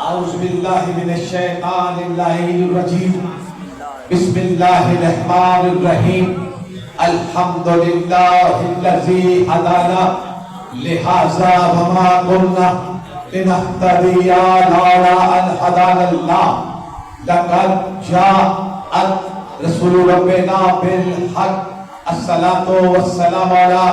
اعوذ باللہ من الشیطان اللعین الرجیم بسم اللہ الرحمن الرحیم الحمدللہ الذی ہدانا لہذا وما كنا لنهتدی لولا ان ہدانا اللہ لقد جاءت رسول ربنا بالحق الصلاة والسلام علی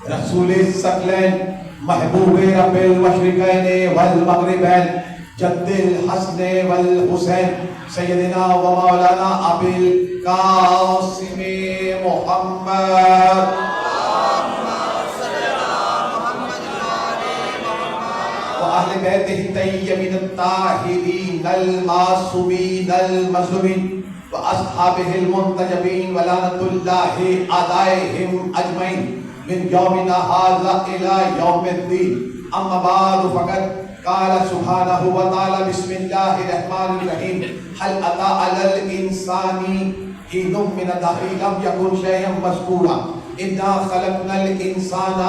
رسول الثقلین محبوب رب المشرقین والمغربین جد الحسن والحسین سیدنا و مولانا ابی القاسم محمد و اہل بیتہ الطیبین الطاہرین المعصومین المظلومین و اصحابہ المنتجبین ولعنۃ اللہ علیہم اجمعین من یومنا ھذا الی یوم الدین اما بعد فقد قال سبحانہ وتعالی بسم اللہ الرحمن الرحیم هل اتى على الانسان حين من الدهر لم يكن شيئا مذكورا انا خلقنا الانسان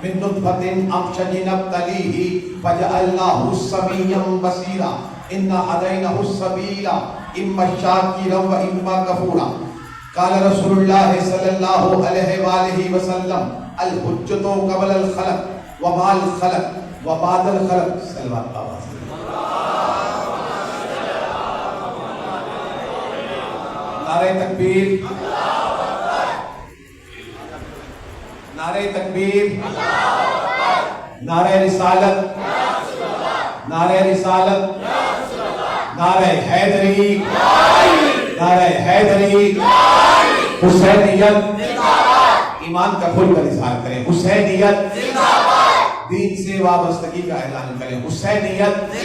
من نطفة امشاج نبتليه فجعلناه سميعا بصيرا انا هديناه السبيل اما شاكرا واما كفورا قال رسول اللہ صلی اللہ علیہ وآلہ وسلم الحجت قبل الخلق وبعد الخلق وبعد الخلق صلوات آواز نعرہ تکبیر نعرہ تکبیر نعرہ رسالت نعرہ رسالت نعرہ حیدری نعرہ حیدری حسینیت ایمان کا کھل کر اظہار کریں حسینیت دین سے وابستگی کا اعلان کریں حسینیت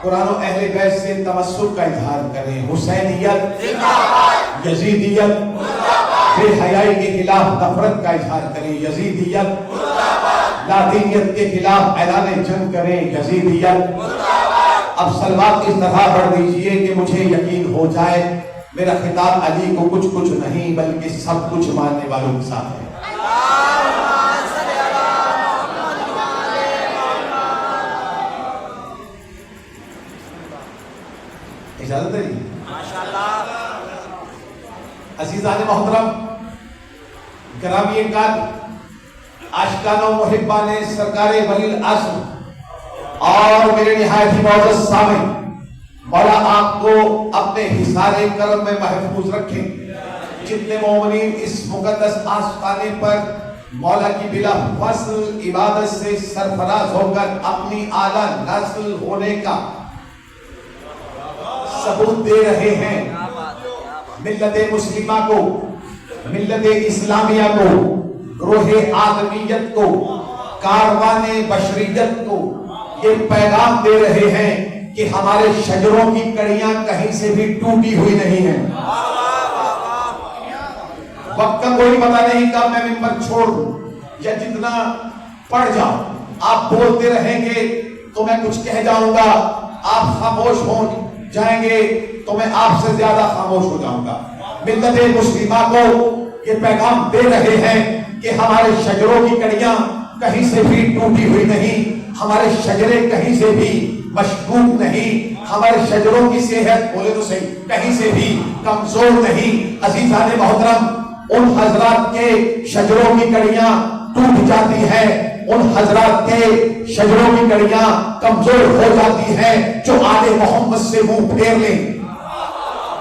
قرآن و اہل بیت سے تمسک کا اظہار کریں حسینیت یزیدیت بے حیائی کے خلاف نفرت کا اظہار کریں یزیدیت لادینیت کے خلاف اعلان جنگ کریں یزیدیت اب صلوات اس طرح پڑھ دیجئے کہ مجھے یقین ہو جائے میرا خطاب علی کو کچھ کچھ نہیں بلکہ سب کچھ ماننے والوں کے ساتھ ہے اجازت ہے عزیزان محترم گرامی قدر عاشقان و محبان سرکار ولی العصر اور میرے نہایت ہی معزز سامع مولا آپ کو اپنے حصار کرم میں محفوظ رکھیں جتنے مومنین اس مقدس آستانے پر مولا کی بلا فصل عبادت سے سرفراز ہو کر اپنی اعلیٰ نسل ہونے کا ثبوت دے رہے ہیں ملت مسلمہ کو ملت اسلامیہ کو روح آدمیت کو کاروان بشریت کو یہ پیغام دے رہے ہیں کہ ہمارے شجروں کی کڑیاں کہیں سے بھی ٹوٹی ہوئی نہیں ہیں وقت کا کوئی پتہ نہیں کب میں ممبر چھوڑ دوں یا جتنا پڑھ جاؤں آپ بولتے رہیں گے تو میں کچھ کہہ جاؤں گا آپ خاموش ہو جائیں گے تو میں آپ سے زیادہ خاموش ہو جاؤں گا ملت مسلمہ کو یہ پیغام دے رہے ہیں کہ ہمارے شجروں کی کڑیاں کہیں سے بھی ٹوٹی ہوئی نہیں ہمارے شجرے کہیں سے بھی مشکوک نہیں ہمارے شجروں کی صحت بولے تو صحیح کہیں سے بھی کمزور نہیں عزیزان محترم ان حضرات کے شجروں کی کڑیاں ٹوٹ جاتی ہیں ان حضرات کے شجروں کی کڑیاں کمزور ہو جاتی ہیں جو آل محمد سے منہ پھیر لیں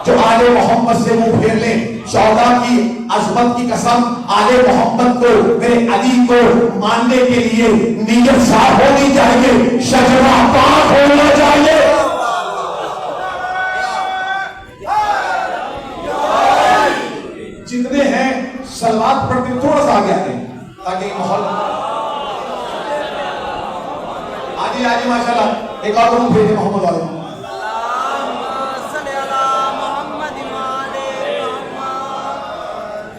جو آل محمد سے منہ پھیر لیں شہدا کی عظمت کی قسم آل محمد کو میرے علی کو ماننے کے لیے نیت صاف ہونی چاہیے شجرہ پاک ہونا چاہیے جتنے ہیں صلوات پڑھتے تھوڑا سا آگے آتے ہیں تاکہ ماحول آجی ماشاءاللہ ایک اور روح بھیجے محمد والے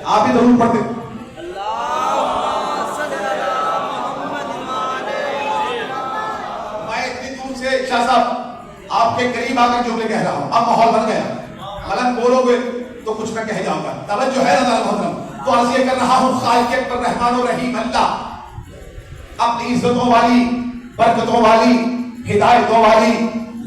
آپ ہی ضرور پڑھتے میں اتنی دور سے شاہ صاحب آپ کے قریب آ کر جملے کہہ رہا ہوں اب ماحول بن گیا غلط بولو گے تو کچھ میں کہہ جاؤں گا توجہ ہے نظر محترم تو عرض یہ کر رہا ہوں خالق الرحمن الرحیم اللہ اپنی عزتوں والی برکتوں والی ہدایتوں والی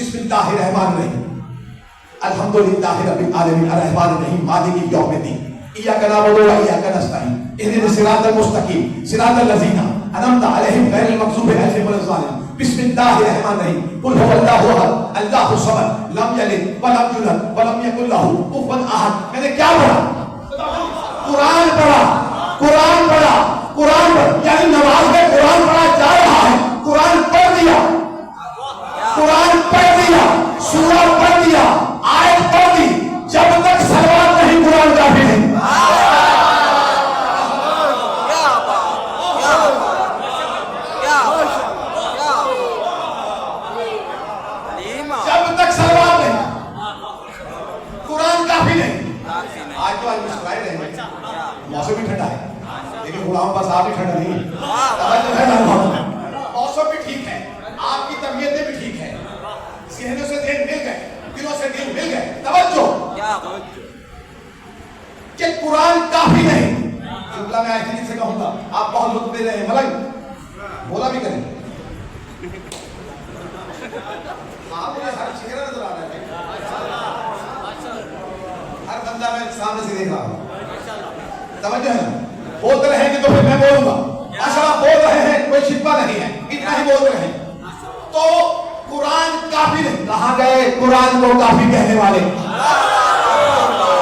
بسم اللہ الرحمن الرحیم الحمدللہ رب العالمین الرحمن الرحیم مالک یوم الدین ایاک نعبد و ایاک نستعین اهدنا الصراط المستقیم صراط الذین انعمت علیہم غیر المغضوب علیہم ولا الضالین بسم اللہ الرحمن الرحیم قل هو اللہ احد اللہ الصمد لم یلد ولم یولد ولم یکن له کفوا احد. میں نے کیا پڑھا؟ قرآن پڑھا. قرآن پڑھا. قرآن پڑھا یعنی نماز میں قرآن پڑھا جا رہا ہے. قرآن پڑھ دیا. قرآن پڑھ دیا. سورہ پڑھ دیا. آیت پڑھ دی. جب تک صلوات نہیں قرآن کافی نہیں. جب تک صلوات نہیں قرآن کافی نہیں. آج تو آج مسکرائے رہے ہیں. موسم بھی ٹھنڈا ہے لیکن غلام پاس آپ بھی ٹھنڈا نہیں ہے. موسم بھی ٹھیک ہے, آپ کی طبیعتیں بھی ٹھیک ہے, ذہنوں سے ذہن مل گئے, دلوں سے دل مل گئے. توجہ کہ قرآن کافی نہیں. جملہ میں آئے سے کہوں گا, آپ بہت لطف دے رہے ہیں, ملنگ بولا بھی کریں. ہاں مجھے ہر چہرہ نظر آ رہا ہے, ہر بندہ میں سامنے سے دیکھ رہا ہوں. توجہ ہے, بولتے رہیں گے تو پھر میں بولوں گا. ماشاءاللہ بول رہے ہیں, کوئی شکوہ نہیں ہے, اتنا ہی بولتے رہیں. تو قرآن کافی نہیں. کہاں گئے قرآن کو کافی کہنے والے؟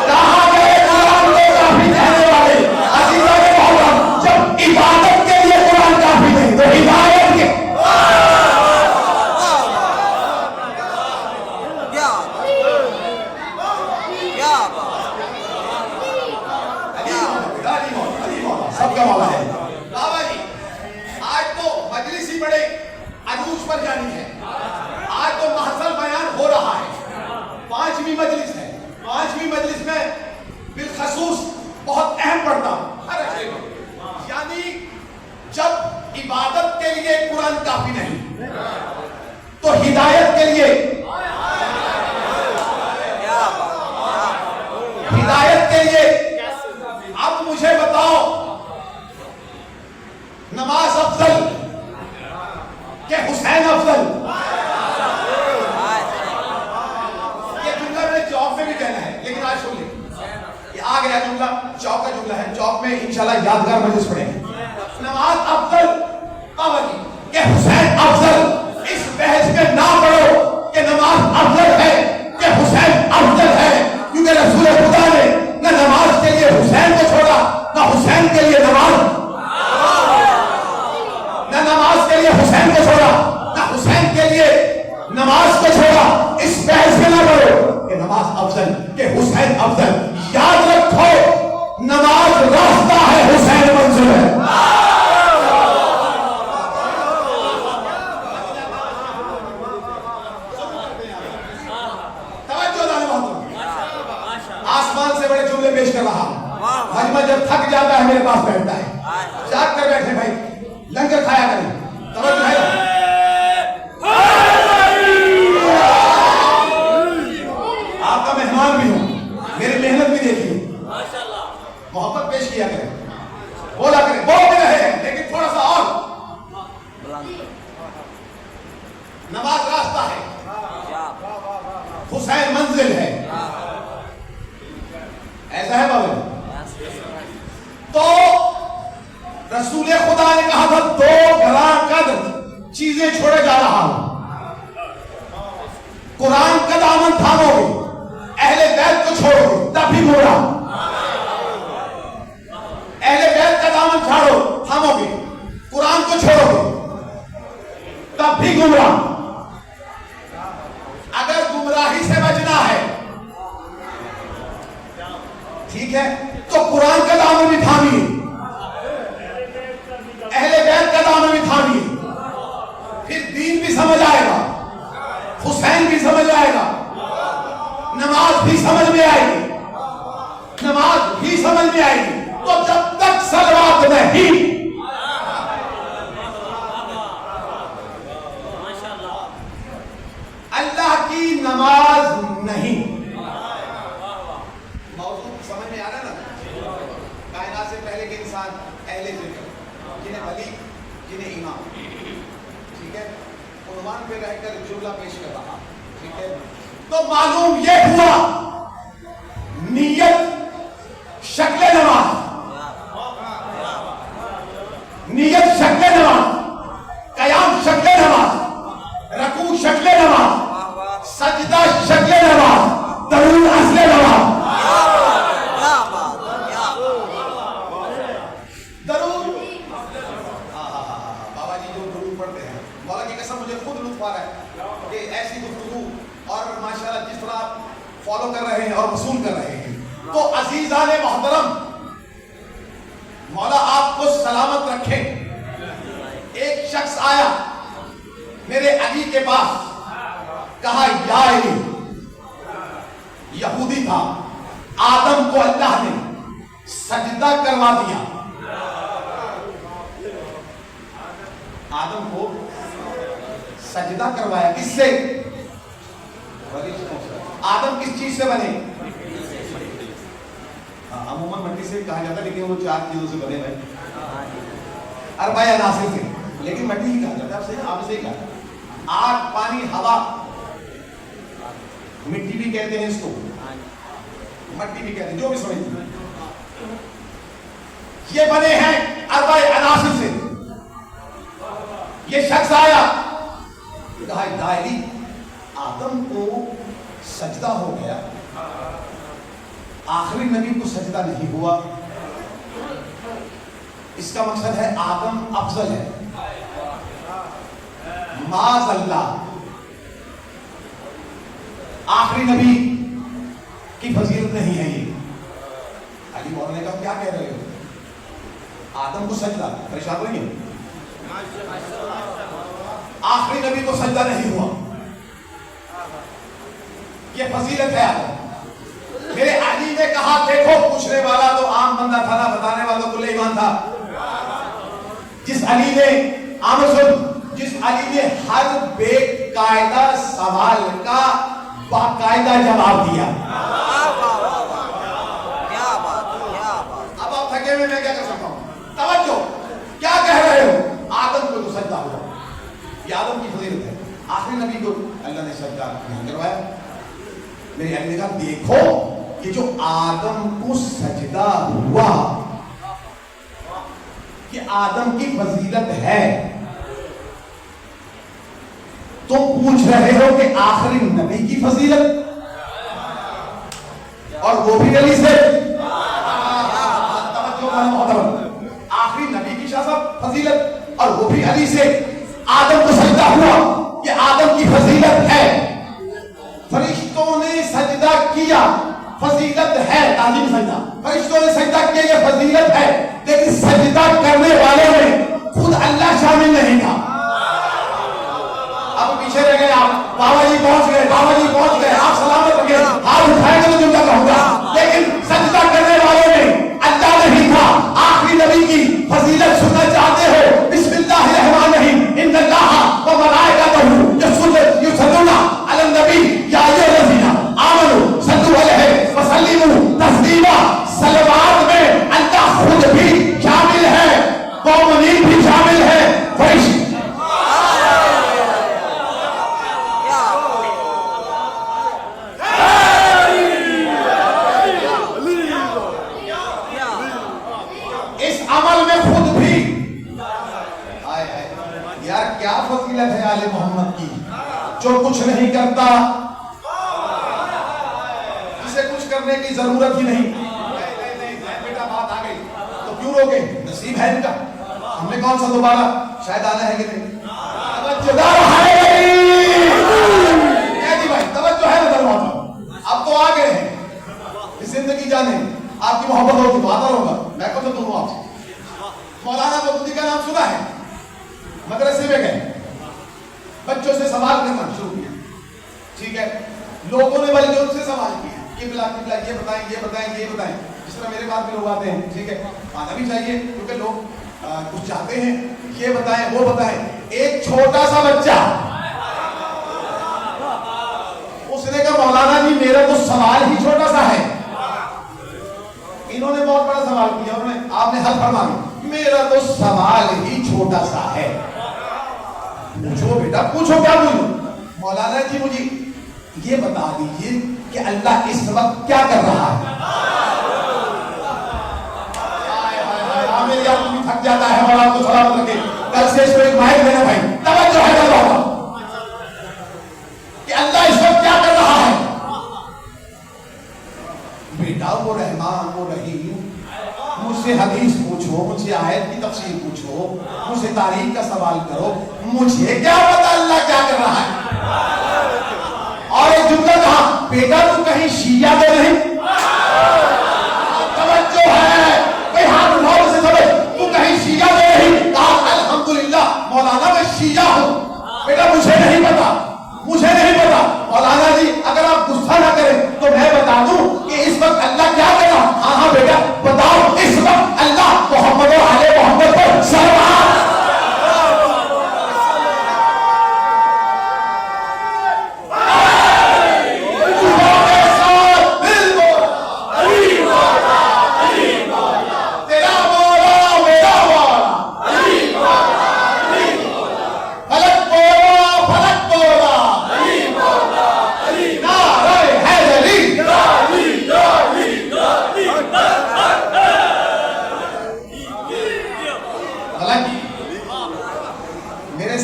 کہاں گئے قرآن کو کافی کہنے والے؟ عزیزوں نے بہت جب عبادت کے لیے قرآن کافی نہیں تو ہدایت کے سب کا مولا ہے. بابا جی آج تو مجلس ہی بڑے عروج پر جانی ہے. آج تو محضر بیان ہو رہا ہے. 5ویں مجلس ہے. 5ویں مجلس میں بالخصوص بہت اہم پڑھتا ہوں ہر اشرے میں. یعنی جب عبادت کے لیے قرآن کافی نہیں تو ہدایت کے لیے ہدایت کے لیے اب مجھے بتاؤ نماز افضل کہ حسین افضل؟ یہ جملہ میں نے چوک میں بھی کہنا ہے لیکن آج سن لیں, یہ آ گیا جملہ, چوک کا جملہ ہے. چوک میں انشاءاللہ یادگار مجلس پڑھیں گے. نماز افضل کہ حسین افضل. اس بحث میں نہ پڑھو کہ نماز افضل ہے کہ حسین افضل ہے, کیونکہ رسول خدا نے نہ نماز کے لیے حسین کو چھوڑا نہ حسین کے لیے نماز کے لیے حسین کو چھوڑا نہ حسین کے لیے نماز کو چھوڑا. اس بحث میں نہ پڑھو کہ نماز افضل کہ حسین افضل. یاد رکھو نماز راستہ ہے, حسین منزل ہے. آسمان سے بڑے جملے پیش کر رہا. مجمع جب تھک جاتا ہے میرے پاس بیٹھتا ہے. جاگ کر بیٹھے بھائی, لنگر کھایا کریں. آپ کا مہمان بھی ہوں, میری محنت بھی دیکھیے, محبت پیش کیا کریں, بولا کریں. بول بھی رہے ہیں لیکن تھوڑا سا اور. نماز راستہ ہے, حسین منزل ہے. ایسا ہے بابا. تو رسول خدا نے کہا تھا 2 گراں قدر چیزیں چھوڑے جا رہا ہوں. قرآن کا دامن تھامو گے, اہل بیت کو چھوڑو گے تب بھی گمراہ. اہل بیت کا دامن تھامو گے, قرآن کو چھوڑو گے تب بھی گمراہ. اگر گمراہی سے بچنا ہے ٹھیک ہے تو قرآن کا دامن بھی تھامیے, اہل بیت کا دامن بھی تھامیے, پھر دین بھی سمجھ آئے گا, حسین بھی سمجھ آئے گا, نماز بھی سمجھ میں آئے گی, نماز بھی سمجھ میں آئے گی. تو جب تک صلوات نہیں اللہ کی نماز نہیں. موضوع سمجھ میں آ رہا نا. کائنات سے پہلے کے انسان اہل ذکر, جنہیں ولی, جنہیں امام, ٹھیک ہے, عنوان پہ رہ کر جملہ پیش کر رہا. تو معلوم یہ ہوا نیت شکل نماز، نیت شکل نماز، قیام شکل نماز، رکوع شکل نماز، سجدہ شکل نماز، درود اصل نماز۔ درود بابا جی جو درود پڑھتے ہیں، مولا کی قسم مجھے خود لطف آ رہا ہے کہ ایسی گفتگو اور ماشاءاللہ جس طرح آپ فالو کر رہے ہیں اور وصول کر رہے ہیں۔ تو عزیزان محترم، مولا آپ کو سلامت رکھے۔ ایک شخص آیا میرے علی کے پاس، کہا یا علی، یہودی تھا، آدم کو اللہ نے سجدہ کروا دیا، آدم کو سجدہ کروایا، کس سے؟ آدم کس چیز سے بنے؟ عموماً مٹی سے کہا جاتا ہے، لیکن وہ 4 چیزوں سے بنے ہوئے، اربع عناصر سے، لیکن مٹی ہی کہا جاتا ہے، آپ سے ہی کہا، آگ، پانی، ہوا، مٹی بھی کہتے ہیں اس کو، مٹی بھی کہتے ہیں، جو بھی سمجھتے ہیں، یہ بنے ہیں اربع عناصر سے۔ یہ شخص آیا، کہا دائری آدم کو سجدہ ہو گیا، آخری نبی کو سجدہ نہیں ہوا، اس کا مقصد ہے آدم افضل ہے، معاذ اللہ، آخری نبی کی فضیلت نہیں ہے یہ۔ علی مولانا نے کہا کیا کہہ رہے ہو؟ آدم کو سجدہ، پریشان نہیں ہے، آخری نبی کو سجدہ نہیں ہوا، یہ فضیلت ہے آدم۔ میرے علی نے کہا دیکھو، پوچھنے والا تو عام بندہ تھا نا، بتانے والا کل ایمان تھا۔ جس علی نے جس علی نے ہر بے قاعدہ سوال کا باقاعدہ جواب دیا۔ اب آپ تھکے ہوئے، میں کیا کر سکتا ہوں؟ توجہ، کیا کہہ رہے ہو؟ آدم کو تو سجدہ ہوا، یہ آدم کی فضیلت ہے، آخری نبی کو اللہ نے سجدہ نہیں کروایا۔ میرے علی نے کہا دیکھو، یہ جو آدم کو سجدہ ہوا، یہ آدم کی فضیلت ہے، تم پوچھ رہے ہو کہ آخری نبی کی فضیلت، اور وہ بھی علی سے۔ آخری نبی کی فضیلت اور وہ بھی علی سے، آدم کو سجدہ ہوا، یہ آدم کی فضیلت ہے۔ فرشتوں نے سجدہ کیا، فضیلت ہے، تعظیم سجدہ، فرشتوں نے سجدہ کیا، یہ فضیلت ہے، لیکن سجدہ کرنے والے میں خود اللہ شامل نہیں تھا۔ اب پیچھے رہ گئے آپ، بابا جی پہنچ گئے، بابا جی پہنچ گئے، آپ سلامت ہو گئے، ہاتھ اٹھائیں گے تو جملہ کہوں گا، لیکن سجدہ کرنے والے میں اللہ نہیں تھا۔ آخری نبی کی فضیلت سننا چاہتے ہو؟ بسم اللہ الرحمن الرحیم، ان اللہ و ملائکتہ یصلون علی النبی یا ایھا الذین آمنوا صلوا علیہ وسلموا تسلیما۔ صلوات میں اللہ خود بھی شامل ہے، مومنین بھی شامل ہے، فرشتے فضیلت ہے آل محمد کی، جو کچھ نہیں کرتا، جسے کچھ کرنے کی ضرورت ہی نہیں۔ بیٹا بات آ گئی تو کیوں روکے؟ نصیب ہے ان کا، ہم نے کون سا دوبارہ شاید آنا ہے کہ نہیں؟ توجہ ہے نا دروازہ، اب تو آ گئے ہیں، زندگی جانے آپ کی محبت ہوگی تو آتا رہوں گا، میں کون سا دوں آپ سے؟ مولانا مودودی کا نام سنا ہے؟ مدرسے میں گئے، بچوں سے سوال کرنا شروع کیا، ٹھیک ہے، لوگوں نے بلکہ ان سے سوال کیا، قبلہ قبلہ یہ بتائیں یہ بتائیں یہ بتائیں، جس طرح میرے پاس بھی لوگ آتے ہیں، ٹھیک ہے، آنا بھی چاہیے کیونکہ لوگ کچھ چاہتے ہیں، یہ بتائیں وہ بتائیں۔ ایک چھوٹا سا بچہ، اس نے کہا مولانا جی میرا تو سوال ہی چھوٹا سا ہے۔ انہوں نے بہت بڑا سوال کیا، آپ نے حل فرمایا، میرا تو سوال ہی چھوٹا سا ہے۔ پوچھو بیٹا پوچھو، کیا پوچھو؟ مولانا جی مجھے یہ بتا دیجئے کہ اللہ اس وقت کیا کر رہا ہے؟ میرے یاد بھی تھک جاتا ہے اور آپ کو سلامت رکھے. کل سے اس کو ایک مائک دینا بھائی, توجہ ہے اللہ کہ اللہ اس وقت کیا کر رہا ہے. بیٹا وہ رحمان وہ رحیم, مجھ سے حدیث پوچھو, مجھ سے آیت کی تفسیر پوچھو, مجھ سے تاریخ کا سوال کرو, مجھے کیا پتا اللہ کیا کر رہا ہے. اور ایک جملہ کہا, بیٹا تو کہیں شیعہ تو نہیں, توجہ ہے کوئی ہاتھ اٹھاؤ سے سمجھ, تو کہیں شیعہ تو نہیں. کہا الحمدللہ مولانا میں شیعہ ہوں. بیٹا مجھے نہیں پتا, مجھے نہیں پتا. مولانا جی اگر آپ غصہ نہ کریں تو میں بتا دوں کہ اس وقت اللہ کیا کر رہا. ہاں ہاں بیٹا بتاؤ, اس وقت اللہ محمد و آل محمد پر صلوات.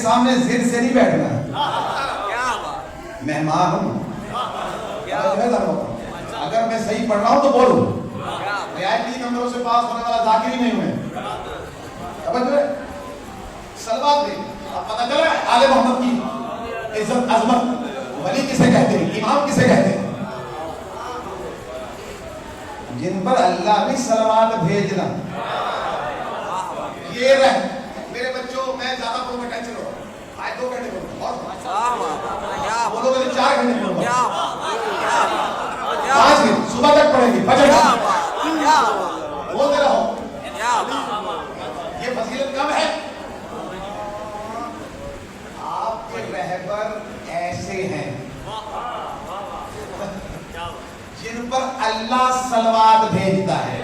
سامنے ضد سے نہیں بیٹھنا, مہمان ہوں. اگر میں صحیح پڑھ رہا ہوں تو بولوں, رعایتی نمبروں سے پاس ہونے والا ذاکر ہی نہیں ہوں. سلوات دے, پتہ چلا ہے آل محمد کی عزت عظمت, ولی کسے کہتے ہیں, امام کسے کہتے ہیں, جن پر اللہ بھی سلوات بھیجنا. یہ رہ میرے بچوں, میں زیادہ پڑھوں میں ٹینشن ہو, آج 2 گھنٹے پڑھوں بولو گے 4 گھنٹے پڑھوں, 5 دن صبح تک پڑھیں گے, فجر بولتے رہو. یہ فضیلت کم ہے. آپ کے رہبر ایسے ہیں جن پر اللہ صلوات بھیجتا ہے.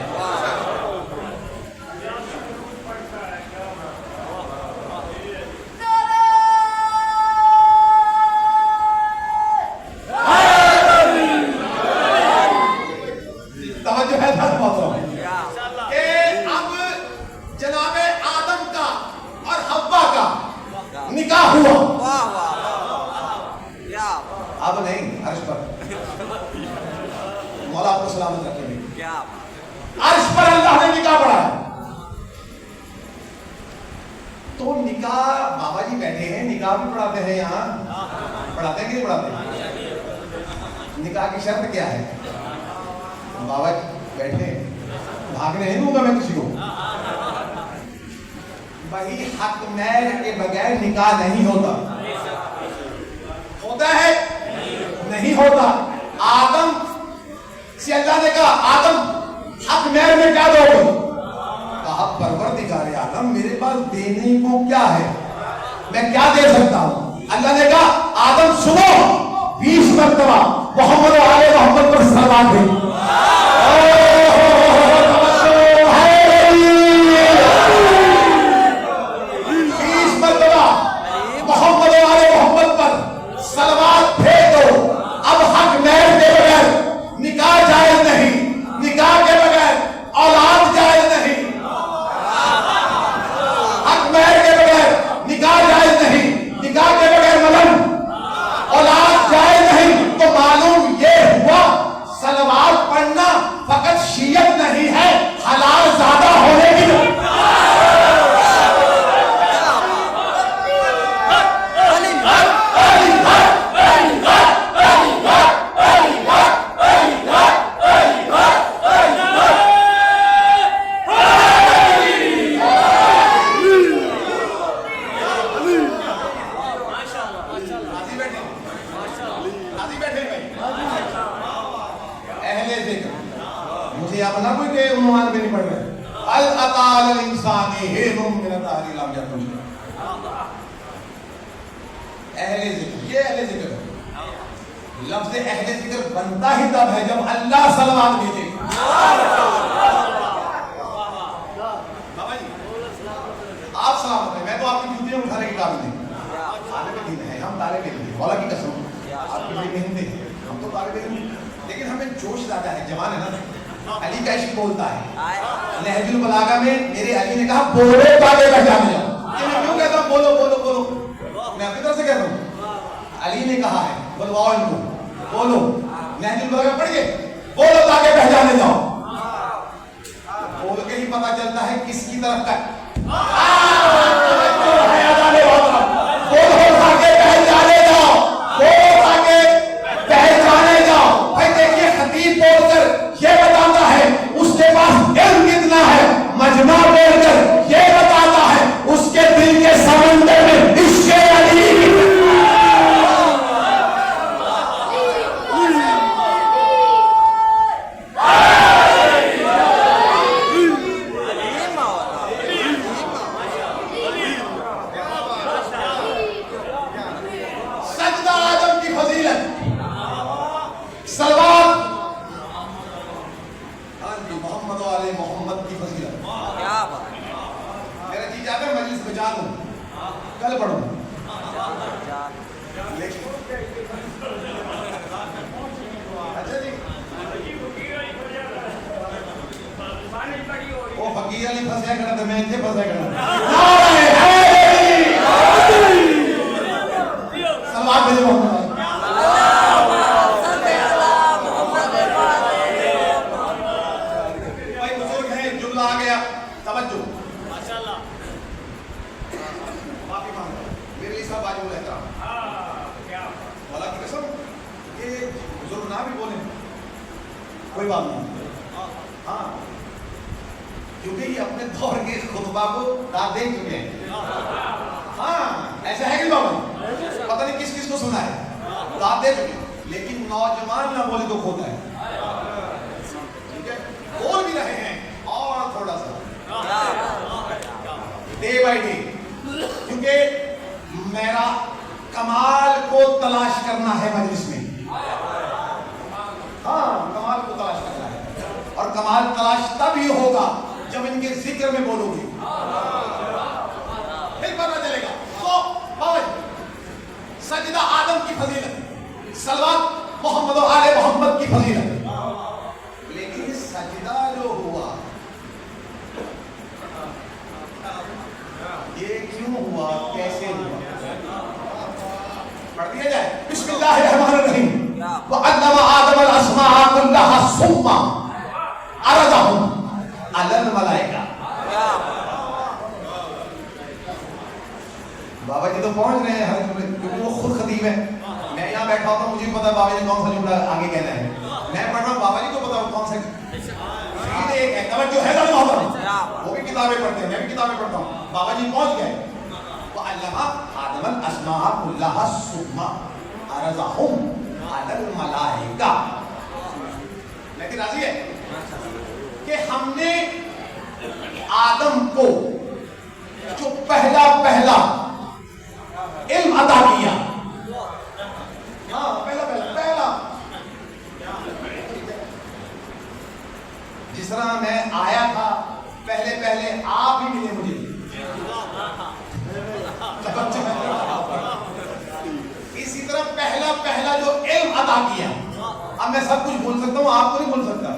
اب نہیں, عرش پر مولا آپ کو سلامت رکھے گی. عرش پر اللہ نے نکاح پڑھا ہے. تو نکاح بابا جی بیٹھے ہیں, نکاح بھی پڑھاتے ہیں یہاں, پڑھاتے ہیں کہ نہیں پڑھاتے. نکاح کی شرط کیا ہے؟ بابا جی بیٹھے, بھاگنے نہیں دوں گا میں کسی کو. بھائی حق مہر کے بغیر نکاح نہیں ہوتا. ہوتا ہے نہیں ہوتا. آدم سے اللہ نے کہا آدم حق مہر میں کیا دو گے؟ کہا پروردگار عالم میرے پاس دینے کو کیا ہے, میں کیا دے سکتا ہوں. اللہ نے کہا آدم سنو, 20 مرتبہ محمد و آل محمد پر صلوات بھیج. 20 مرتبہ محمد و آل محمد پر صلوات بھیج دو. اب حق مہر کے بغیر نکاح جائز نہیں, نکاح کے بغیر اولاد جائز نہیں, حق مہر کے بغیر نکاح جائز نہیں, نکاح کے بغیر ملن اولاد جائز نہیں. تو معلوم یہ ہوا صلوات پڑھنا فقط شیعت نہیں ہے, حلال زیادہ ہونے کی. مجھے آپ نہ کوئی کہ عنوان میں نہیں پڑھ رہے. الاتال الانسانی ہیرم من الدہر لم یکن. اہل ذکر, یہ اہل ذکر ہے. لفظ اہل ذکر بنتا ہی تب ہے جب اللہ صلوات بھیجے. آپ سلامت ہیں, میں تو آپ کی جوتیاں اٹھانے کی قابل نہیں. طالب دین ہے, ہم طالب دین ہیں, مولا کی قسم آپ کی بڑی محنت ہے. جوش زیادہ ہے, جوان ہے نا. علی کا عشق بولتا ہے. نہج البلاغہ میں میرے علی نے کہا بولو تاکہ پہچانے جاؤ. میں کیوں کہتا ہوں بولو بولو بولو؟ میں اپنی طرف سے کہتا ہوں, علی نے کہا ہے بلواؤ ان کو, بولو. نہج البلاغہ پڑھیے, بولو تاکہ پہچانے جاؤ. بول کے ہی پتا چلتا ہے کس کی طرف کا. مجمع بول کر یہ بتاتا ہے اس کے دل کے سمندر میں عشق علی. سجدہ آدم کی فضیلت, صلوات محمد والے محمد کی فضیلت. میرا جی جاتا ہے مجلس بجا دوں, کل پڑھوں. اچھا جی, وہ فقیر علی پھنسیا کرنا تھا, میں اتنے پھنسیا کرنا. سلوات بھیجو محمد. بھائی بزرگ ہیں, جملہ آ گیا, توجہ. معافی مانگتا ہوں میرے لیے صاحب واجب الاحترام. مولا کی قسم کہ بزرگ نہ بھی بولیں کوئی بات نہیں. ہاں, کیونکہ یہ اپنے دور کے خطبہ کو داد دے چکے ہیں. ہاں ایسا ہے کہ بابا پتہ نہیں کس کس کو سنا ہے, داد دے چکے. لیکن نوجوان نہ بولے تو کھوتا ہے. ٹھیک ہے, بول بھی رہے ہیں اور تھوڑا سا ڈے بائی ڈے, کیونکہ میرا کمال کو تلاش کرنا ہے مجلس میں. ہاں کمال کو تلاش کرنا ہے, اور کمال تلاش تب ہی ہوگا جب ان کے ذکر میں بولو گے, پھر پتہ چلے گا. تو بابا سجدہ آدم کی فضیلت, صلوات محمد و آل محمد کی فضیلت. لیکن سجدہ جو ہوا یہ کیوں ہوا, کیسے ہوا, پڑھ دیا جائے. بسم اللہ الرحمن الرحیم. وَعَلَّمَ آدَمَ الْأَسْمَاءَ كُلَّهَا ثُمَّ عَرَضَهُمْ عَلَى الْمَلَائِكَةِ. بابا جی تو پہنچ رہے ہیں کیونکہ وہ خود خطیب ہے. میں یہاں بیٹھا ہوتا ہوں, مجھے پتا بابا جی کون سا جملہ آگے کہنا ہے. میں پڑھ رہا ہوں, بابا جی کو پتا کون سا. ایک ہے توجہ ہے نا, وہ بھی کتابیں پڑھتے ہیں, میں بھی کتابیں پڑھتا ہوں. بابا جی پہنچ گئے. وَعَلَّمَ آدَمَ الْأَسْمَاءَ كُلَّهَا ثُمَّ عَرَضَهُمْ عَلَى الْمَلَائِكَةِ. لیکن راضی ہے کہ ہم نے آدم کو جو پہلا علم عطا کیا. ہاں پہلا جس طرح میں آیا تھا پہلے آپ ہی ملے مجھے. اسی طرح پہلا جو علم عطا کیا. اب میں سب کچھ بول سکتا ہوں, آپ کو نہیں بول سکتا.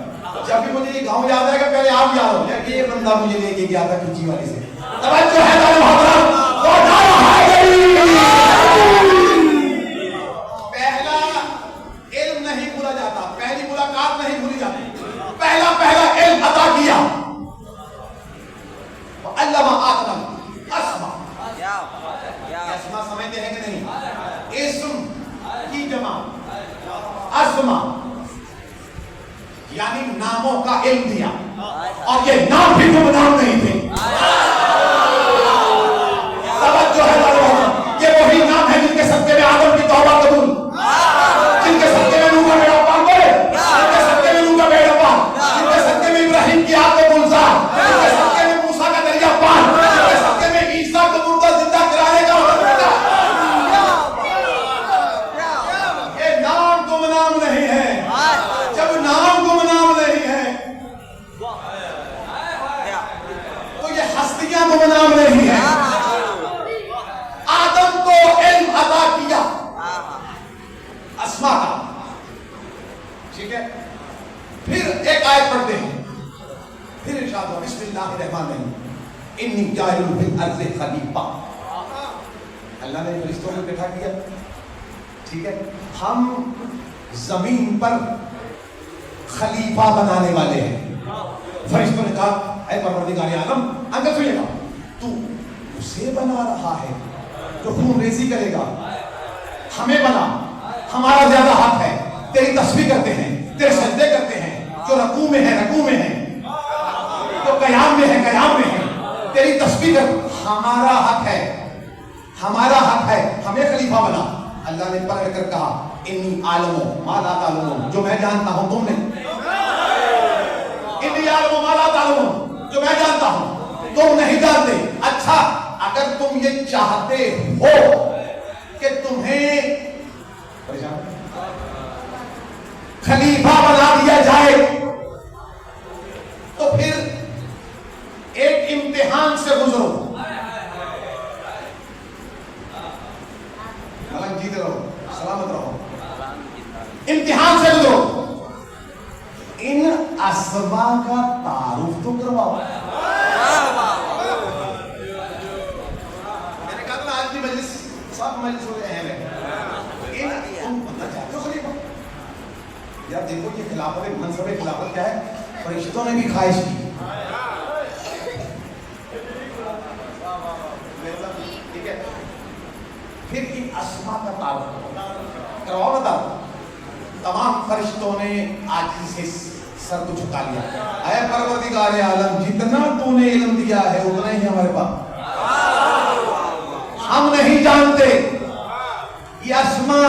جب بھی مجھے یہ گاؤں یاد آئے گا پہلے آپ یاد ہو جائے کہ یہ بندہ مجھے لے کے گیا تھا کھچی والی سے. توجہ ہے نا محترم, پہلا علم نہیں بھولا جاتا, پہلی ملاقات نہیں بھولی جاتی. پہلا علم عطا کیا. علم آدم اسماء. اسماء سمجھتے ہیں کہ نہیں؟ اسم کی جمع اسماء یعنی ناموں کا علم دیا. اور یہ نام بھی تم نام نہیں تھے. توجہ ہے یہ وہی نام ہے جن کے صدقے میں آدم کی توبہ قبول, جن کے صدقے میں نوح کا بیڑا پار گئے, جن کے صدقے میں نوح کا بیڑا پار, جن کے صدقے میں ابراہیم کی آگ کو گلزار, جن کے صدقے میں موسیٰ کا دریا پار, جن کے صدقے میں عیسیٰ کو مردہ زندہ کرانے کا حکم ملا. یہ نام گمنام نہیں ہے. جب نام گمنام نہیں ہے تو یہ ہستیاں گمنام نہیں ہے. آدم کو علم عطا کیا اسماء کا, ٹھیک ہے. پھر ایک آیت پڑھتے ہیں، پھر ارشاد ہوا بسم اللہ الرحمن الرحیم انی جاعل فی الارض خلیفہ. اللہ نے فرشتوں کو بیٹھا کیا، ٹھیک ہے، ہم زمین پر خلیفہ بنانے والے ہیں. فرشتوں نے کہا اے پروردگار عالم، اگر سنیے گا تو اسے بنا رہا ہے جو خون ریزی کرے گا، ہمیں بنا، ہمارا زیادہ حق ہے، تیری تسبیح کرتے ہیں، تیرے سجدے کرتے ہیں، جو رکوع میں ہے رکوع میں ہے، جو قیام میں ہے قیام میں ہے، تیری تسبیح کر، ہمارا حق ہے، ہمارا حق ہے، ہمیں خلیفہ بنا. اللہ نے پلٹ کر کہا انی عالم ما لا تعلمون، جو میں جانتا ہوں تم نہیں، انی عالم ما لا تعلمون، جو میں جانتا ہوں تم نہیں جانتے. اچھا اگر تم یہ چاہتے ہو کہ تمہیں خلیفہ بنا دیا جائے تو پھر ایک امتحان سے گزرو. جیتے رہو، سلامت رہو، امتحان سے گزرو. ان اسما کا تعارف تو کرواؤ. میں نے کہا تھا آج کی مجلس سب مجلس ہو گئے ہیں. تم بننا چاہتے ہو خلیفہ؟ یار دیکھو یہ خلافت، منصب خلافت کیا ہے، فرشتوں نے بھی خواہش کی. ٹھیک ہے، پھر ان اسما کا تعارف کرواؤ. بتا تمام فرشتوں نے عاجزی سے سر کو جھکا لیا. اے پروردگار عالم، جتنا تو نے علم دیا ہے اتنا ہی ہمارے پاس، ہم نہیں جانتے یہ اسما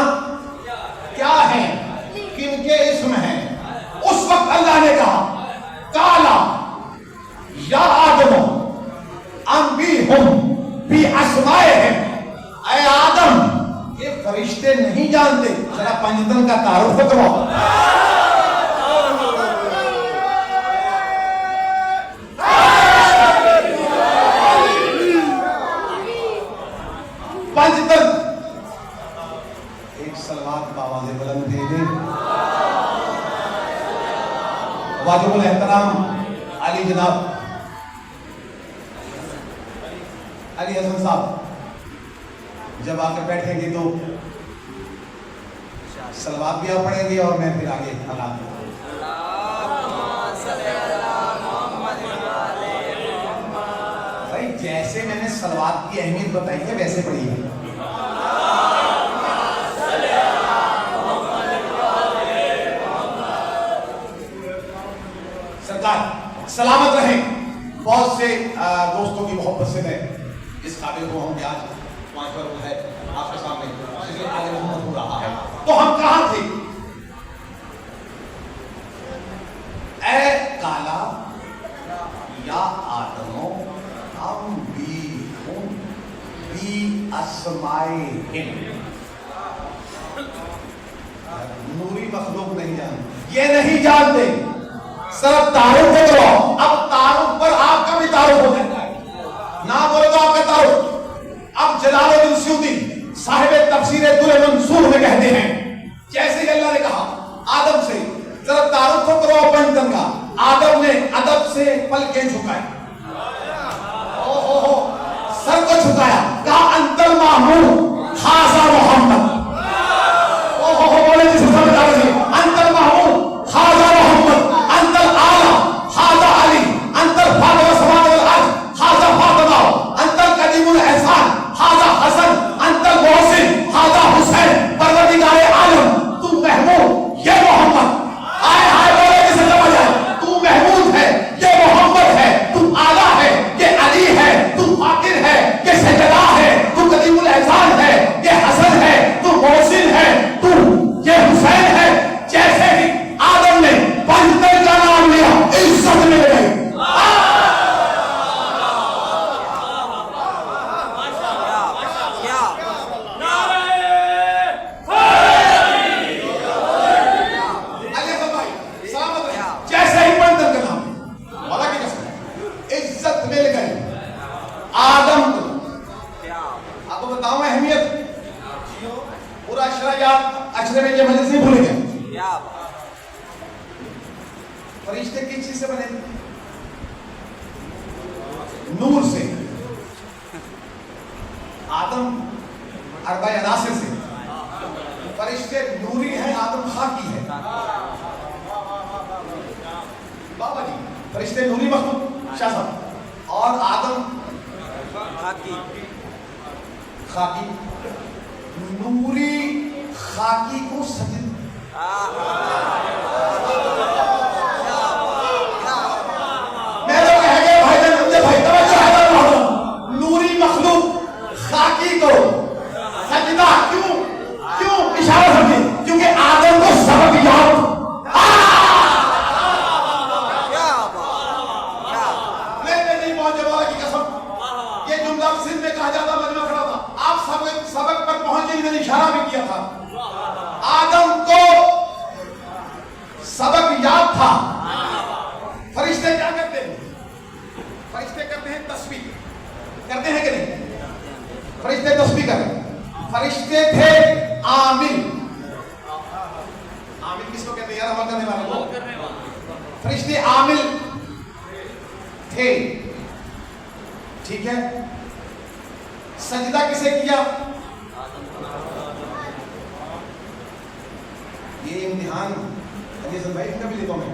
کیا ہے، کن کے اسم ہیں. اس وقت اللہ نے کہا کالا یا آدم انبئہم باسمائہم، اے آدم یہ فرشتے نہیں جانتے، ذرا پنجتن کا تعارف کرواؤ. پنجتن ایک صلوات باواز بلند دے دے. واجب الاحترام علی جناب علی حسن صاحب جب آ کر بیٹھیں گے تو صلوات بھی آپ پڑھیں گے اور میں پھر آگے حالات. بھائی جیسے میں نے صلوات کی اہمیت بتائی ہے ویسے پڑھیے. سرکار سلامت رہیں. بہت سے دوستوں کی محبت سے میں اس قابل کو ہم آج پانچ بار ہے آپ کے سامنے آگے محمد ہو رہا ہے. تو ہم کہاں تھے؟ اے کالا یا آدمو انبئہم باسمائہم، نوری مخلوق نہیں جانتے، یہ نہیں جانتے. صرف تعارف کو کرو. اب تعارف پر آپ کا بھی تعارف ہو جائے گا، نہ بولے تو آپ کا تعارف. اب جلال الدین سیوطی صاحب تفسیر در منصور میں کہتے ہیں جیسے ہی اللہ نے کہا آدم سے ذرا تعارف کو کرو پنجتن کا، آدم نے ادب سے پلکیں جھکائے، سر کو جھکایا، کہا انتل محمود خاصا محمد. بولے جسے سمجھ آ رہی، انتل محمود خاصا محمد، انتل آلہ خاصا علی، انتل فاطمہ سماوات والارض خاصا فاطمہ، انتل قدیم الاحسان خاصا حسن، انتل محسن خاصا حسین. پروردگار عالم تو محمود یہ محمد، آئے آئے بولے جسے سمجھ آئے، تو محمود ہے یہ محمد ہے، تو آلہ ہے یہ علی ہے، تو فاطر ہے یہ سجدہ ہے، تو قدیم الاحسان ہے یہ حسن ہے، تو فرشتے کس چیز سے بنے تھے؟ نور سے. آدم اربع عناصر سے. فرشتے نوری ہیں، آدم خاکی ہے. بابا جی فرشتے نوری مخلوق شاہ صاحب، اور آدم خاکی. نوری خاکی کو سجد میں تو کہہ گیا بھائی جان مجھے بھائی توجہ ہے محترم، نوری مخلوق خاکی کو سجدہ کیوں اشارہ سمجھے؟ کیونکہ آدم کو سبق یاد نہیں پہنچے والا کی قسم. یہ جملہ سندھ میں کہا جاتا مجمع کھڑا تھا، آپ سبق پر پہنچے، میں نے اشارہ بھی کیا تھا. آدم کو سبق یاد تھا. فرشتے کیا کرتے ہیں؟ فرشتے کرتے ہیں تسبیح. کرتے ہیں کہ نہیں؟ فرشتے تسبیح کرتے ہیں. فرشتے تھے عامل. عامل کس کو کہتے ہیں یار؟ عمل کرنے والے کو. فرشتے عامل تھے. ٹھیک ہے. سجدہ کسے کیا؟ یہ امتحان بھائی کا بھی لیتا ہوں میں.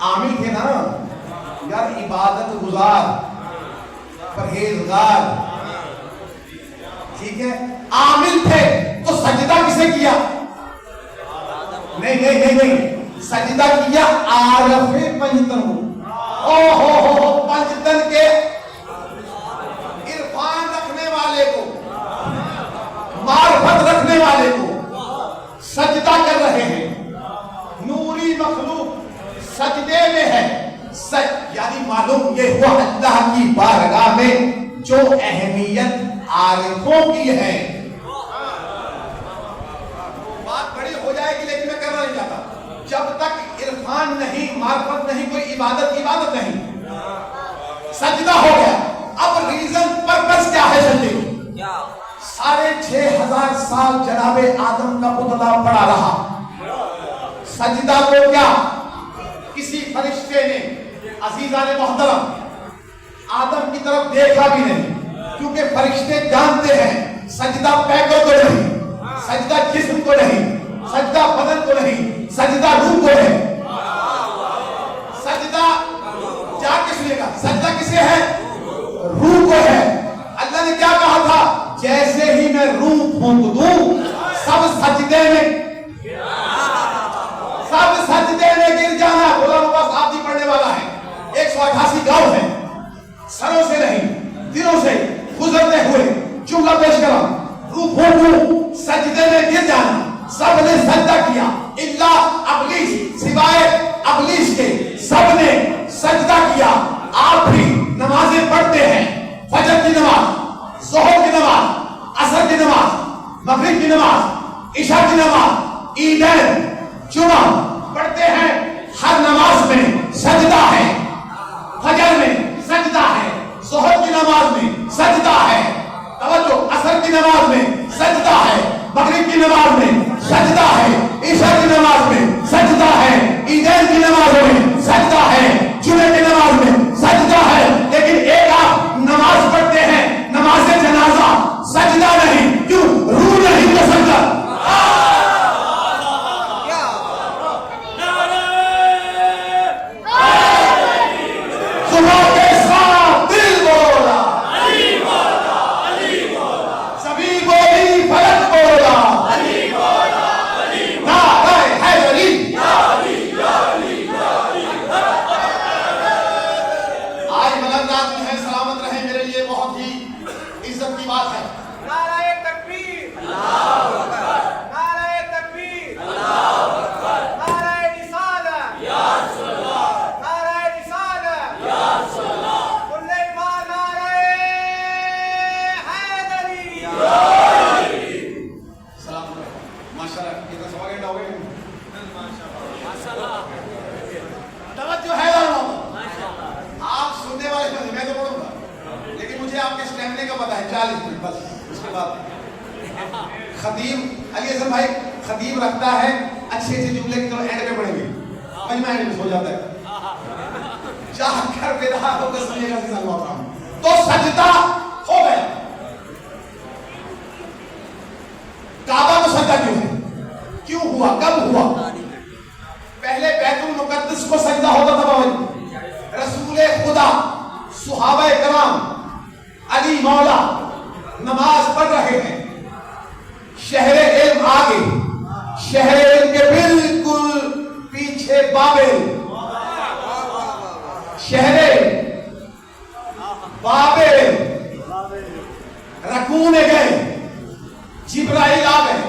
عامل تھے نا یار، عبادت گزار، پرہیزگار. ٹھیک ہے. عامل تھے تو سجدہ کسے کیا؟ نہیں سجدہ کیا عارف پنجتن ہو. پنجتن کے عرفان رکھنے والے کو، معرفت رکھنے والے کو سجدہ کر رہے ہیں. نوری مخلوق سجدے میں ہے. یعنی معلوم یہ ہوا اللہ کی بارگاہ میں جو اہمیت عارفوں کی ہے. بات بڑی ہو جائے گی لیکن میں کرنا نہیں چاہتا. جب تک عرفان نہیں، معرفت نہیں، کوئی عبادت نہیں. سجدہ ہو گیا. اب ریزن پرپس کیا ہے سجدے کی؟ 6,500 سال جناب آدم کا پتلا پڑا رہا. سجدہ کو کیا کسی فرشتے نے عزیزان محترم آدم کی طرف دیکھا بھی نہیں، کیونکہ فرشتے جانتے ہیں سجدہ پیکر کو نہیں، سجدہ جسم کو نہیں، سجدہ بدن کو نہیں، سجدہ روح کو ہے. سجدہ جا کے سنیے گا، سجدہ کسے ہے؟ روح کو ہے. اللہ نے کیا کہا تھا؟ جیسے ہی میں روح پھونک دوں سب سجدے میں گر جانا. غلام عباس آپ جی پڑھنے والا ہے. 188 گاؤں ہیں، سروں سے نہیں دلوں سے گزرتے ہوئے جملہ پیش کرا. روح پھونکوں سجدے میں گر جانا. سب نے سجدہ کیا الا ابلیس، سوائے ابلیس کے سب نے سجدہ کیا. آپ بھی نمازیں پڑھتے ہیں، فجر کی نماز، ظہر کی نماز، عصر کی نماز، مغرب کی نماز، عشاء کی نماز، عیدین، جمعہ پڑھتے ہیں. ہر نماز میں سجدہ ہے. فجر میں سجدہ ہے، ظہر کی نماز میں سجدہ ہے، توجہ عصر کی نماز میں سجدہ ہے، مغرب کی نماز میں سجدہ ہے، عشاء کی نماز میں سجدہ ہے، عیدین کی نماز میں سجدہ ہے، جمعے کی نماز میں سجدہ ہے. لیکن ایک آپ نماز پڑھتے ہیں، نماز جنازہ، سجدہ نہیں. کیوں؟ روح نہیں تو سجدہ. خطیب علی احسن بھائی خطیب رکھتا ہے اچھے اچھے جملے کی طرف اینڈ میں پڑھیں گے. مجمع میں سو جاتا ہے جا کر بیدار ہو کر سنیے گا عزیزان محترم. تو سجدہ ہو گیا. کعبہ کو سجدہ کیوں ہے؟ کیوں ہوا؟ کب ہوا؟ پہلے بیت المقدس کو سجدہ ہوتا تھا بابا. رسول خدا، صحابہ کرام، علی مولا نماز پڑھ رہے ہیں. شہر علم آگے، شہر علم کے بالکل پیچھے بابل، شہر بابل رکونے گئے. جبرائیل آ گئے.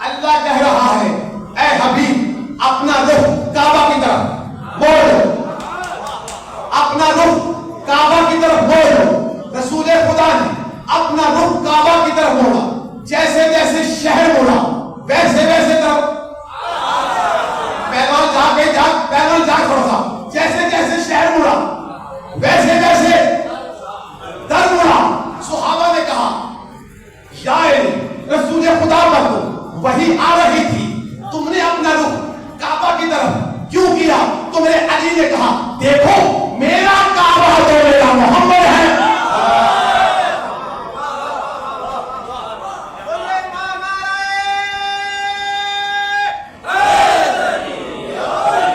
اللہ کہہ رہا ہے اے حبیب اپنا رخ کعبہ کی طرف موڑو، اپنا رخ کعبہ کی طرف موڑو. رسول خدا نے اپنا رخ کعبہ کی طرف موڑا. جیسے جیسے شہر موڑا ویسے ویسے طرف پیغام جا تھوڑا سا. جیسے جیسے شہر موڑا ویسے ویسے در موڑا. صحابہ نے کہا یا رسول خدا پر تو وہی آ رہی تھی، تم نے اپنا رخ کعبہ کی طرف کیوں کیا؟ تمہیں علی نے کہا دیکھو میرا کعبہ تو میرا محمد ہے.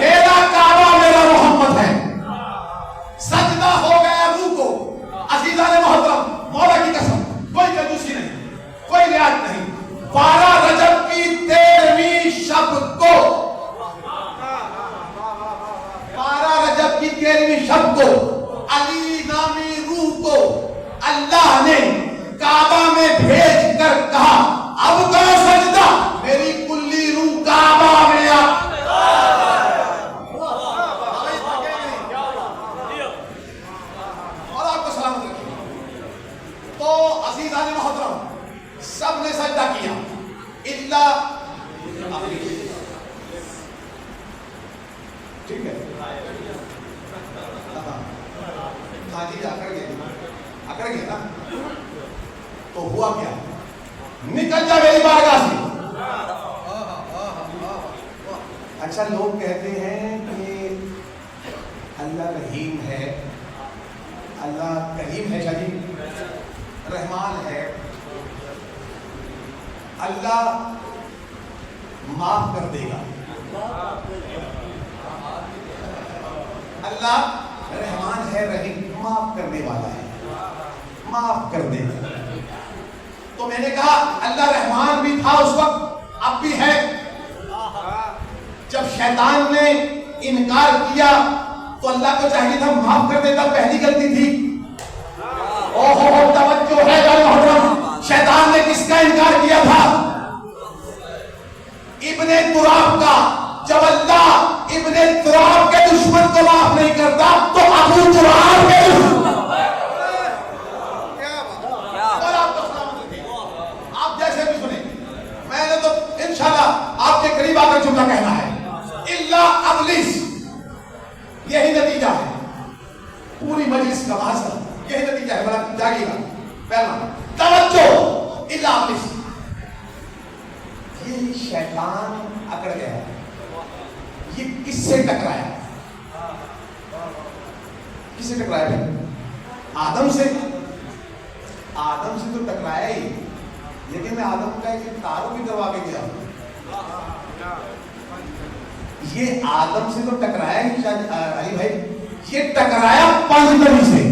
میرا کعبہ میرا محمد ہے. سجدہ ہو گیا روح کو. عزیزان محترم، مولا کی قسم کوئی کنجوسی نہیں، کوئی رعایت نہیں. 12 رجب کی 13ویں شب کو، 12 رجب کی 13ویں شب کو علی نامی روح کو اللہ نے کعبہ میں بھیج کر کہا اب کرو سجدہ. میری کلی روح کعبہ میں آ. اور آپ کو سلامت رکھیں. تو عزیزان محترم سب نے سجدہ کیا الا ٹھیک ہے. ہاں جی اکڑ گئے نا. تو ہوا کیا؟ نکل جا میری بارگاہ سے. اچھا لوگ کہتے ہیں کہ اللہ رحیم ہے، اللہ کریم ہے، شادی رحمان ہے، اللہ معاف کر دے گا. اللہ رحمان ہے، رحیم، معاف کرنے والا ہے، معاف کر دے گا. تو میں نے کہا اللہ رحمان بھی تھا اس وقت، اب بھی ہے. جب شیطان نے انکار کیا تو اللہ کو چاہیے تھا معاف کر دیتا، پہلی غلطی تھی. اوہ توجہ ہے گا محترم. شیطان نے کس کا انکار کیا تھا؟ ابن تراب کا. جب اللہ ابن تراب کے دشمن کو معاف نہیں کرتا تو ابو تراب کے دشمن. اور آپ جیسے بھی سنیں، میں نے تو انشاءاللہ آپ کے قریب آ کر جملہ کہنا ہے الا ابلیس. یہی نتیجہ ہے پوری مجلس کا محضر، یہی نتیجہ ہے. بڑا جاگیے گا. پہلا توجہ، الا ابلیس. یہ شیطان اکڑ گیا. یہ کس سے ٹکرایا؟ کس سے ٹکرایا بھائی؟ آدم سے. آدم سے تو ٹکرایا ہی، لیکن میں آدم کا ایک تاروں کی طرف آگے گیا. یہ آدم سے تو ٹکرایا ہی علی بھائی، یہ ٹکرایا پنجتنی سے.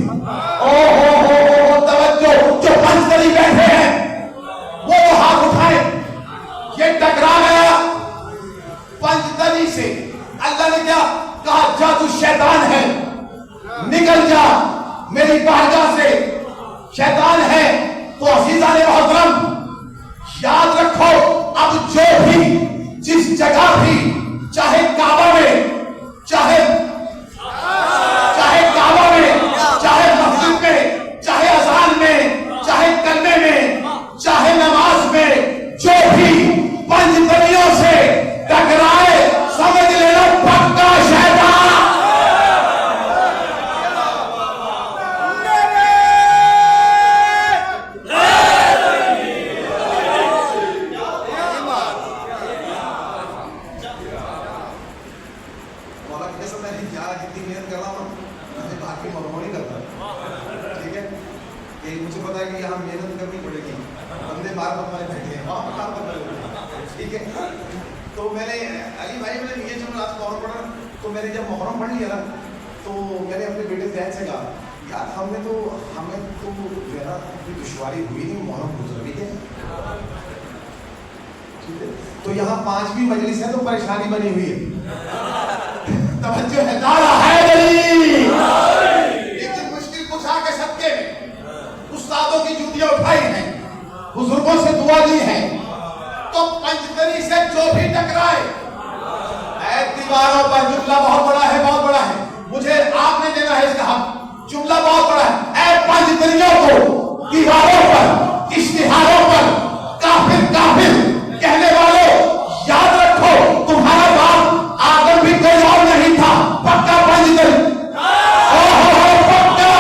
توجہ، جو پنجتنی بیٹھے ہیں وہ ہاتھ اٹھائیں. یہ ٹکرا گیا پنجتنی سے. اللہ نے کیا کہا؟ جا تو شیطان ہے، نکل جا میری بارگاہ سے. شیطان ہے. تو عزیزان محترم یاد رکھو، اب جو بھی جس جگہ بھی، چاہے کعبہ میں، چاہے کعبہ میں، چاہے مسجد میں، چاہے اذان میں، چاہے کلمے میں، چاہے نماز میں، جو بھی پنجتنیوں سے ٹکرائے سمجھ لینا پکا شیطان. کہ مجھے پتا ہے کہ یہاں محنت کرنی پڑے گی, بندے بار بار بیٹھے ہیں وہاں کام کرنا ہوگا, ٹھیک ہے. تو میں نے علی بھائی میں نے یہ جو آج محرم پڑھا, تو میں نے جب محرم پڑھ لیا نا تو میں نے اپنے بیٹے زید سے کہا یار ہمیں تو جو ہے نا کوئی دشواری ہوئی نہیں, محرم گزر بھی گیا. تو یہاں 5ویں مجلس ہے تو پریشانی بنی ہوئی ہے, توجہ ہے, نعرہ حیدری. لیکن مشکل کشا کے صدقے میں استادوں کی جوتیاں اٹھائی ہیں, بزرگوں سے دعا لی ہے, تو پنجتری سے جو بھی ٹکرائے, اے دیواروں پر جملہ بہت بڑا ہے, بہت بڑا ہے, مجھے آپ نے دینا ہے اس کا حق, جملہ بہت بڑا ہے. اے پنجتریوں کو دیواروں پر, اشتہاروں پر کافر کافر کہنے والوں, یاد رکھو تمہارا باپ آدم بھی کوئی اور نہیں تھا, پکا پنجتری, پکا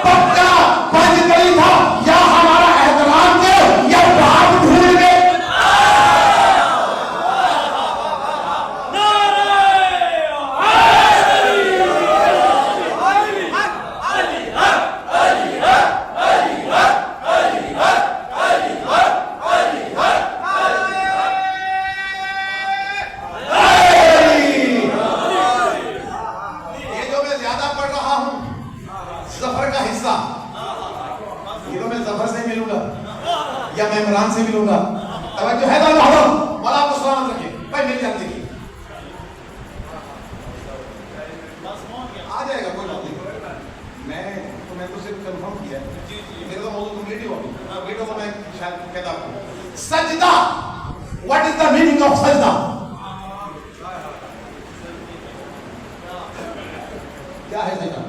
پکا پنجتری تھا. یا ہمارا احترام کرو یا باپ ڈھونڈ گے. سے ملوں گا. توجہ ہے نا محرم, مولا آپ کو سلامت رکھے. بھائی میری جان دیکھیے آ جائے گا, کوئی بات نہیں. میں تو صرف کنفرم کیا ہے, میرا تو موضوع کمپلیٹ ہی ہو گیا. بیٹوں کو میں شاید کہتا ہوں سجدہ, what is the meaning of سجدہ؟ کیا ہے سجدہ؟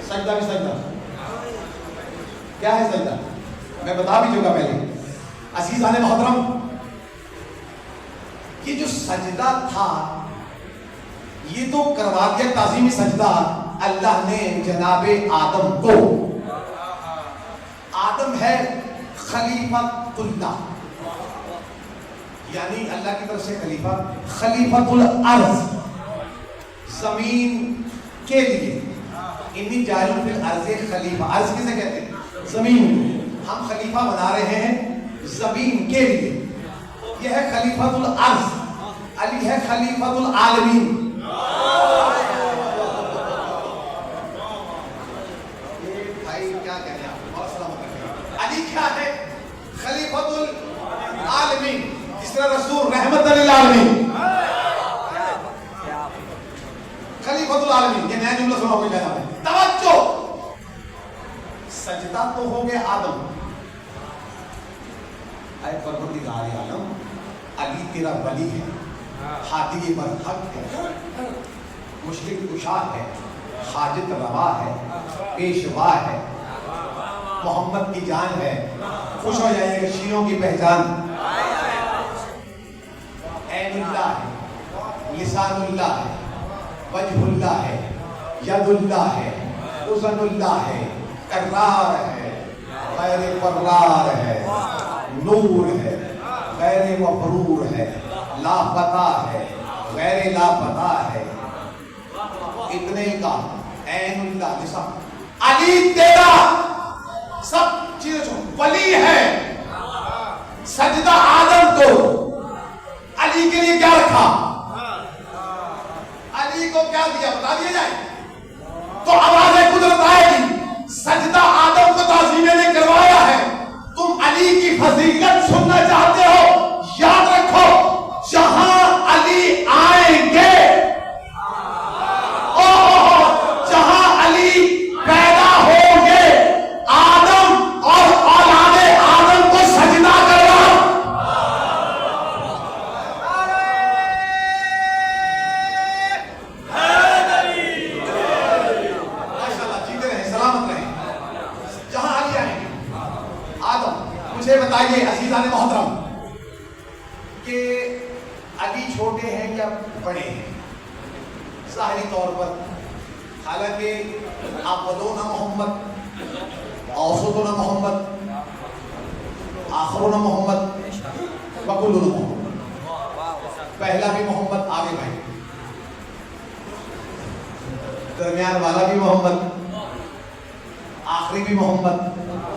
سجدہ بھی سجدہ کیا ہے سجدہ؟ میں بتا بھی چکا پہلے. عزیزان محترم, یہ جو سجدہ تھا یہ تو کروا دیا تعظیمی سجدہ اللہ نے جناب آدم کو. آدم ہے خلیفۃ اللہ, یعنی اللہ کی طرف سے خلیفہ, خلیفۃ الارض, زمین کے لیے. انی جاعل فی الارض خلیفہ, ارض کسے کہتے ہیں؟ زمین. ہم خلیفہ بنا رہے ہیں زمین کے لیے. یہ ہے خلیفۃ الارض, علی ہے خلیفۃ العالمین. بھائی کیا کہہ رہے ہیں آپ, علی کیا ہے؟ خلیفۃ العالمین. جس طرح رسول رحمت للعالمین, خلیفۃ العالمین. یہ نیا جملہ سنا کوئی کہنا ہے. توجہ, سجدہ تو ہو گیا آدم. اے پروردگار عالم, علی تیرا ولی ہے, ہادی برحق ہے, مشکل کشا ہے, حاجت روا ہے, پیشوا ہے, محمد کی جان ہے. خوش ہو جائیے کہ شیعوں کی پہچان عین اللہ ہے, لسان اللہ ہے, وجہ اللہ ہے, ید اللہ ہے, اذن اللہ ہے, کرار ہے, غیر قرار ہے, نور ہے, غیر مفرور ہے, لاپتہ ہے, غیر لاپتہ ہے. اتنے کا عین اللہ لسان. علی تیرا سب چیزیں چھوڑ, ولی ہے. سجدہ آدم کو علی کے لیے کیا رکھا, علی کو کیا دیا بتا دیا جائے تو آواز قدرت آئے گی. سجدہ آدم کو تعظیم نے کروایا ہے, تم علی کی فضیلت سننا چاہتے ہو, یاد رکھو جہاں علی آئیں گے, جہاں علی پیدا ہوں گے, آدم اور اولاد آدم کو سجدہ کرواؤ. ماشاءاللہ, جیتے رہیں, سلامت رہیں. جہاں علی آئیں گے, آدم. مجھے بتائیے عزیزان محترم کہ علی چھوٹے ہیں یا بڑے ہیں؟ ظاہری طور پر حالانکہ اولون محمد, اوسطون محمد, آخرون محمد, وکلون محمد. پہلا بھی محمد, آگے بھائی درمیان والا بھی محمد, آخری بھی محمد,